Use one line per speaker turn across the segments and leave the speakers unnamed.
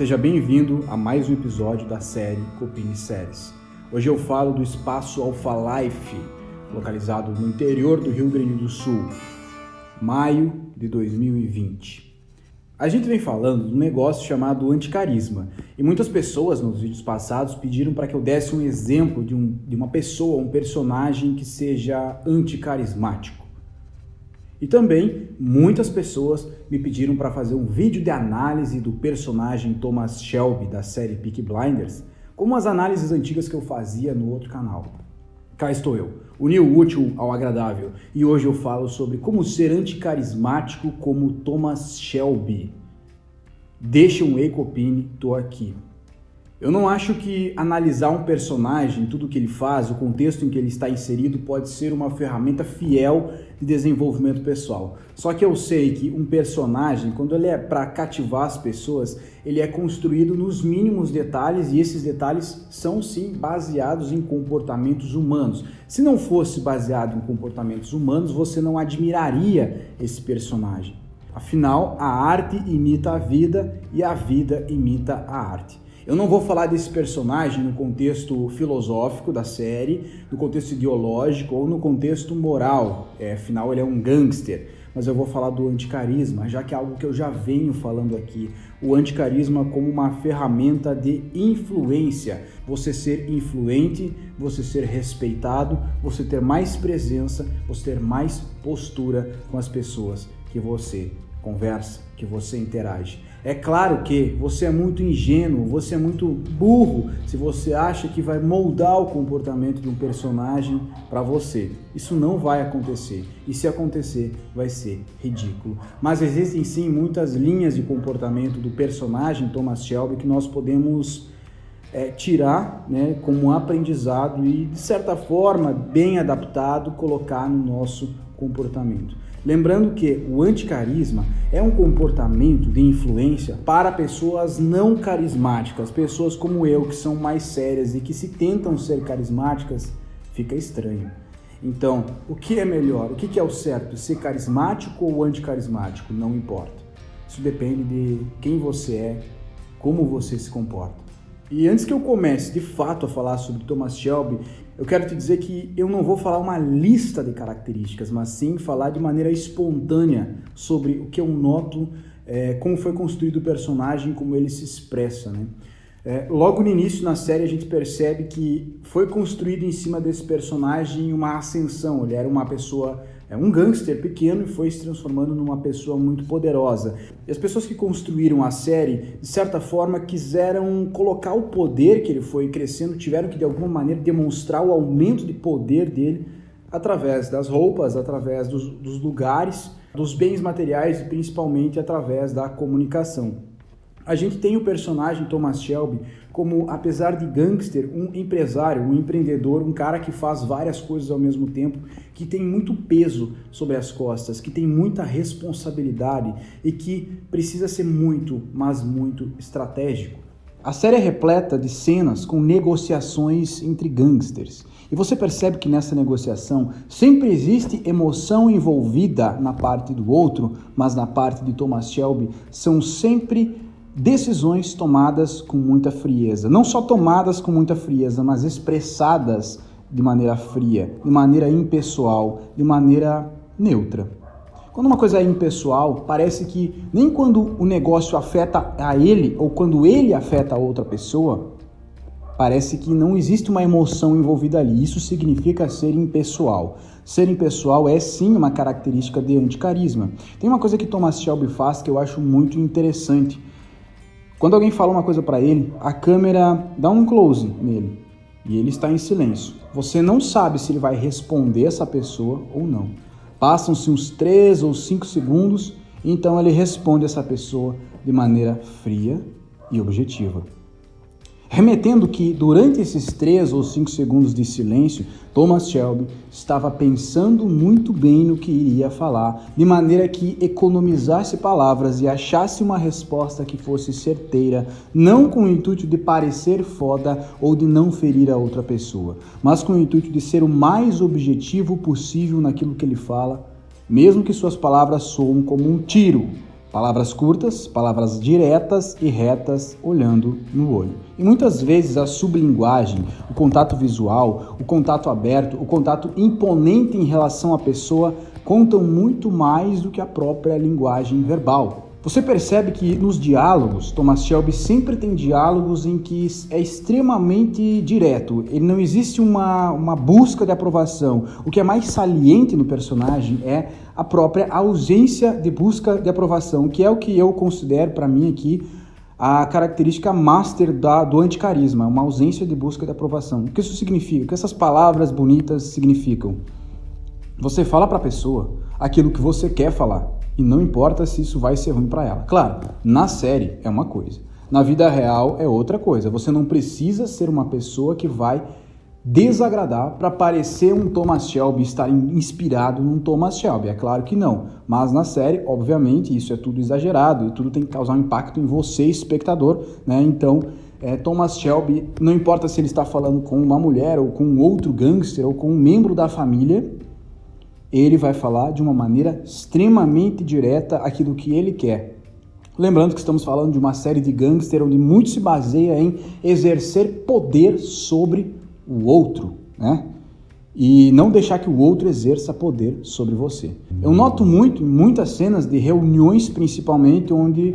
Seja bem-vindo a mais um episódio da série Copini Séries. Hoje eu falo do Espaço Alpha Life, localizado no interior do Rio Grande do Sul, maio de 2020. A gente vem falando de um negócio chamado anticarisma, e muitas pessoas nos vídeos passados pediram para que eu desse um exemplo de uma pessoa, um personagem que seja anticarismático. E também muitas pessoas me pediram para fazer um vídeo de análise do personagem Thomas Shelby da série Peaky Blinders, como as análises antigas que eu fazia no outro canal. Cá estou eu, uni o útil ao agradável, e hoje eu falo sobre como ser anticarismático como Thomas Shelby. Deixa um Ei Copini, tô aqui. Eu não acho que analisar um personagem, tudo o que ele faz, o contexto em que ele está inserido, pode ser uma ferramenta fiel de desenvolvimento pessoal. Só que eu sei que um personagem, quando ele é para cativar as pessoas, ele é construído nos mínimos detalhes, e esses detalhes são sim baseados em comportamentos humanos. Se não fosse baseado em comportamentos humanos, você não admiraria esse personagem. Afinal, a arte imita a vida e a vida imita a arte. Eu não vou falar desse personagem no contexto filosófico da série, no contexto ideológico ou no contexto moral, afinal ele é um gangster, mas eu vou falar do anticarisma, já que é algo que eu já venho falando aqui. O anticarisma como uma ferramenta de influência, você ser influente, você ser respeitado, você ter mais presença, você ter mais postura com as pessoas que você conversa, que você interage. É claro que você é muito ingênuo, você é muito burro se você acha que vai moldar o comportamento de um personagem para você. Isso não vai acontecer, e se acontecer vai ser ridículo. Mas existem sim muitas linhas de comportamento do personagem Thomas Shelby que nós podemos tirar, como um aprendizado e, de certa forma, bem adaptado, colocar no nosso comportamento. Lembrando que o anticarisma é um comportamento de influência para pessoas não carismáticas, pessoas como eu, que são mais sérias e que se tentam ser carismáticas, fica estranho. Então, o que é melhor? O que é o certo? Ser carismático ou anticarismático? Não importa. Isso depende de quem você é, como você se comporta. E antes que eu comece de fato a falar sobre Thomas Shelby, eu quero te dizer que eu não vou falar uma lista de características, mas sim falar de maneira espontânea sobre o que eu noto, como foi construído o personagem, como ele se expressa, Logo no início, na série, a gente percebe que foi construído em cima desse personagem uma ascensão. Ele era uma pessoa, um gangster pequeno, e foi se transformando numa pessoa muito poderosa. E as pessoas que construíram a série, de certa forma, quiseram colocar o poder que ele foi crescendo, tiveram que, de alguma maneira, demonstrar o aumento de poder dele através das roupas, através dos lugares, dos bens materiais e principalmente através da comunicação. A gente tem o personagem Thomas Shelby como, apesar de gangster, um empresário, um empreendedor, um cara que faz várias coisas ao mesmo tempo, que tem muito peso sobre as costas, que tem muita responsabilidade e que precisa ser muito, mas muito estratégico. A série é repleta de cenas com negociações entre gangsters. E você percebe que nessa negociação sempre existe emoção envolvida na parte do outro, mas na parte de Thomas Shelby são sempre decisões tomadas com muita frieza. Não só tomadas com muita frieza, mas expressadas de maneira fria, de maneira impessoal, de maneira neutra. Quando uma coisa é impessoal, parece que nem quando o negócio afeta a ele ou quando ele afeta a outra pessoa, parece que não existe uma emoção envolvida ali. Isso significa ser impessoal. Ser impessoal é sim uma característica de anticarisma. Tem uma coisa que Thomas Shelby faz que eu acho muito interessante. Quando alguém fala uma coisa para ele, a câmera dá um close nele e ele está em silêncio. Você não sabe se ele vai responder essa pessoa ou não. Passam-se uns 3 ou 5 segundos e então ele responde essa pessoa de maneira fria e objetiva. Remetendo que durante esses 3 ou 5 segundos de silêncio, Thomas Shelby estava pensando muito bem no que iria falar, de maneira que economizasse palavras e achasse uma resposta que fosse certeira, não com o intuito de parecer foda ou de não ferir a outra pessoa, mas com o intuito de ser o mais objetivo possível naquilo que ele fala, mesmo que suas palavras soem como um tiro Palavras curtas, palavras diretas e retas, olhando no olho. E muitas vezes a sublinguagem, o contato visual, o contato aberto, o contato imponente em relação à pessoa contam muito mais do que a própria linguagem verbal. Você percebe que nos diálogos, Thomas Shelby sempre tem diálogos em que é extremamente direto. Ele não existe uma busca de aprovação. O que é mais saliente no personagem é a própria ausência de busca de aprovação, que é o que eu considero, para mim aqui, a característica master do anticarisma, uma ausência de busca de aprovação. O que isso significa? O que essas palavras bonitas significam? Você fala para a pessoa aquilo que você quer falar. E não importa se isso vai ser ruim para ela. Claro, na série é uma coisa. Na vida real é outra coisa. Você não precisa ser uma pessoa que vai desagradar para parecer um Thomas Shelby, estar inspirado num Thomas Shelby. É claro que não. Mas na série, obviamente, isso é tudo exagerado e tudo tem que causar um impacto em você, espectador, né? Então, Thomas Shelby, não importa se ele está falando com uma mulher ou com outro gangster ou com um membro da família, ele vai falar de uma maneira extremamente direta aquilo que ele quer. Lembrando que estamos falando de uma série de gangster onde muito se baseia em exercer poder sobre o outro, né? E não deixar que o outro exerça poder sobre você. Eu noto muitas cenas de reuniões, principalmente, onde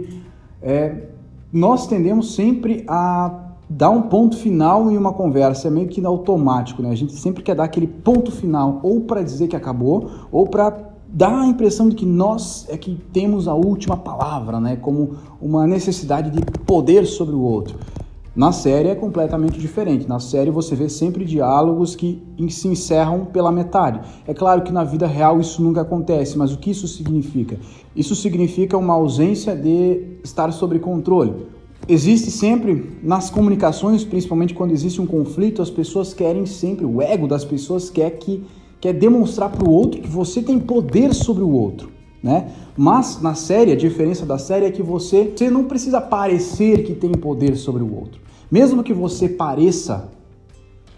nós tendemos sempre a dar um ponto final em uma conversa, é meio que automático, né? A gente sempre quer dar aquele ponto final, ou para dizer que acabou, ou para dar a impressão de que nós é que temos a última palavra, né? Como uma necessidade de poder sobre o outro. Na série é completamente diferente. Na série você vê sempre diálogos que se encerram pela metade. É claro que na vida real isso nunca acontece, mas o que isso significa? Isso significa uma ausência de estar sob controle. Existe sempre, nas comunicações, principalmente quando existe um conflito, as pessoas querem sempre, o ego das pessoas quer demonstrar para o outro que você tem poder sobre o outro, né? Mas na série, a diferença da série é que você não precisa parecer que tem poder sobre o outro. Mesmo que você pareça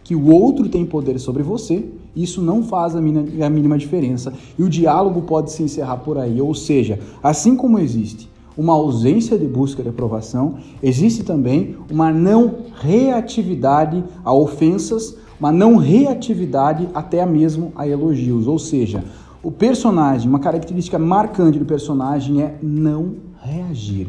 que o outro tem poder sobre você, isso não faz a mínima diferença. E o diálogo pode se encerrar por aí, ou seja, assim como existe uma ausência de busca de aprovação, existe também uma não reatividade a ofensas, uma não reatividade até mesmo a elogios. Ou seja, o personagem, uma característica marcante do personagem é não reagir,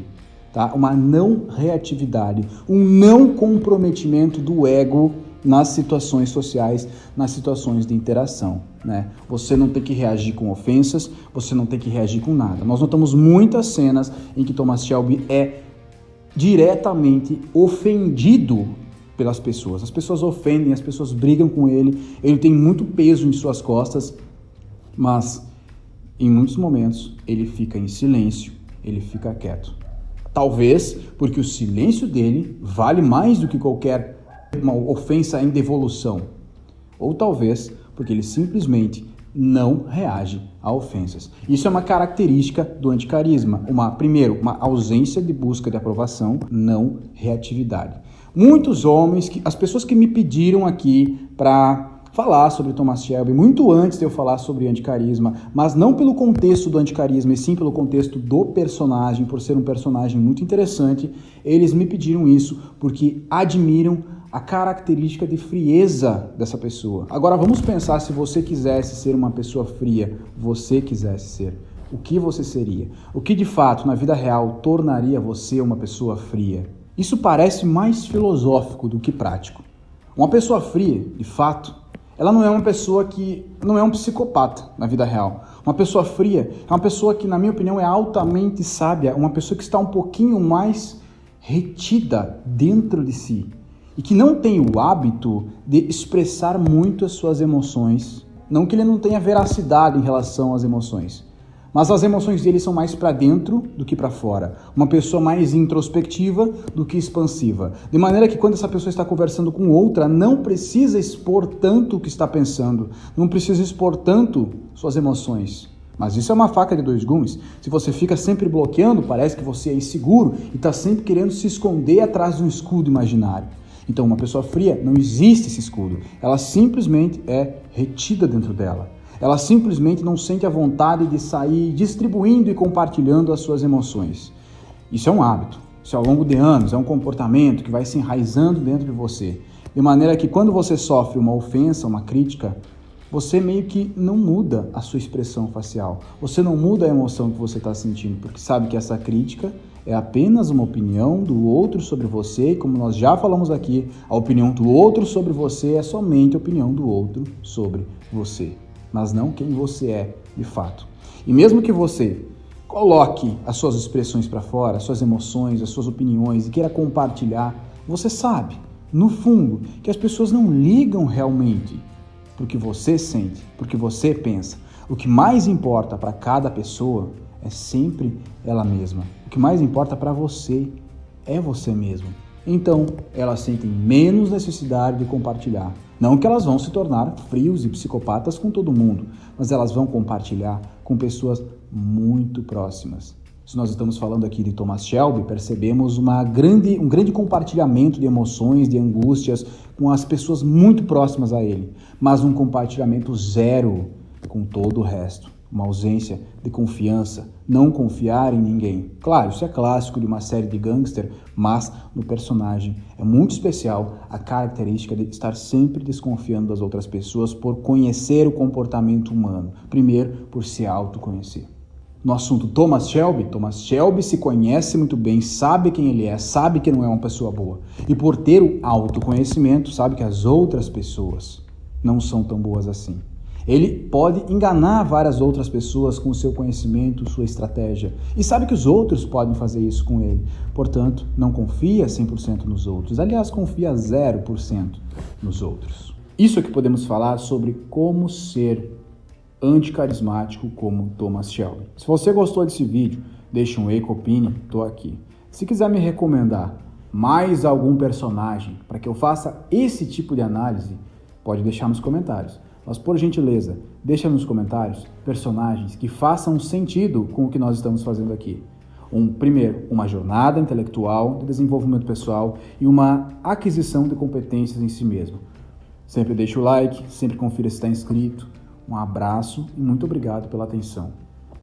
tá? Uma não reatividade, um não comprometimento do ego nas situações sociais, nas situações de interação, né? Você não tem que reagir com ofensas, você não tem que reagir com nada. Nós notamos muitas cenas em que Thomas Shelby é diretamente ofendido pelas pessoas. As pessoas ofendem, as pessoas brigam com ele, ele tem muito peso em suas costas, mas em muitos momentos ele fica em silêncio, ele fica quieto. Talvez porque o silêncio dele vale mais do que qualquer uma ofensa em devolução, ou talvez porque ele simplesmente não reage a ofensas. Isso é uma característica do anticarisma. Primeiro, uma ausência de busca de aprovação, não reatividade. Muitos homens, as pessoas que me pediram aqui para falar sobre Thomas Shelby, muito antes de eu falar sobre anticarisma, mas não pelo contexto do anticarisma, e sim pelo contexto do personagem, por ser um personagem muito interessante, eles me pediram isso porque admiram a característica de frieza dessa pessoa. Agora vamos pensar, se você quisesse ser uma pessoa fria, você quisesse ser, o que você seria? O que de fato na vida real tornaria você uma pessoa fria? Isso parece mais filosófico do que prático. Uma pessoa fria, de fato, ela não é uma pessoa que não é um psicopata na vida real. Uma pessoa fria é uma pessoa que, na minha opinião, é altamente sábia, uma pessoa que está um pouquinho mais retida dentro de si e que não tem o hábito de expressar muito as suas emoções. Não que ele não tenha veracidade em relação às emoções, mas as emoções dele são mais para dentro do que para fora. Uma pessoa mais introspectiva do que expansiva. De maneira que quando essa pessoa está conversando com outra, não precisa expor tanto o que está pensando, não precisa expor tanto suas emoções. Mas isso é uma faca de dois gumes. Se você fica sempre bloqueando, parece que você é inseguro e está sempre querendo se esconder atrás de um escudo imaginário. Então, uma pessoa fria, não existe esse escudo. Ela simplesmente é retida dentro dela. Ela simplesmente não sente a vontade de sair distribuindo e compartilhando as suas emoções. Isso é um hábito, isso ao longo de anos, é um comportamento que vai se enraizando dentro de você. De maneira que quando você sofre uma ofensa, uma crítica, você meio que não muda a sua expressão facial. Você não muda a emoção que você está sentindo, porque sabe que essa crítica é apenas uma opinião do outro sobre você, e como nós já falamos aqui, a opinião do outro sobre você é somente a opinião do outro sobre você, mas não quem você é de fato. E mesmo que você coloque as suas expressões para fora, as suas emoções, as suas opiniões e queira compartilhar, você sabe, no fundo, que as pessoas não ligam realmente porque você sente, porque você pensa. O que mais importa para cada pessoa é sempre ela mesma. O que mais importa para você é você mesmo. Então, elas sentem menos necessidade de compartilhar. Não que elas vão se tornar frios e psicopatas com todo mundo, mas elas vão compartilhar com pessoas muito próximas. Se nós estamos falando aqui de Thomas Shelby, percebemos um grande compartilhamento de emoções, de angústias com as pessoas muito próximas a ele, mas um compartilhamento zero com todo o resto. Uma ausência de confiança, não confiar em ninguém. Claro, isso é clássico de uma série de gangster, mas no personagem é muito especial a característica de estar sempre desconfiando das outras pessoas por conhecer o comportamento humano. Primeiro, por se autoconhecer. No assunto Thomas Shelby se conhece muito bem, sabe quem ele é, sabe que não é uma pessoa boa. E por ter o autoconhecimento, sabe que as outras pessoas não são tão boas assim. Ele pode enganar várias outras pessoas com o seu conhecimento, sua estratégia. E sabe que os outros podem fazer isso com ele. Portanto, não confia 100% nos outros. Aliás, confia 0% nos outros. Isso é que podemos falar sobre como ser anticarismático como Thomas Shelby. Se você gostou desse vídeo, deixa um Ecopini, estou aqui. Se quiser me recomendar mais algum personagem para que eu faça esse tipo de análise, pode deixar nos comentários. Mas, por gentileza, deixa nos comentários personagens que façam sentido com o que nós estamos fazendo aqui. Primeiro, uma jornada intelectual de desenvolvimento pessoal e uma aquisição de competências em si mesmo. Sempre deixa o like, sempre confira se está inscrito. Um abraço e muito obrigado pela atenção.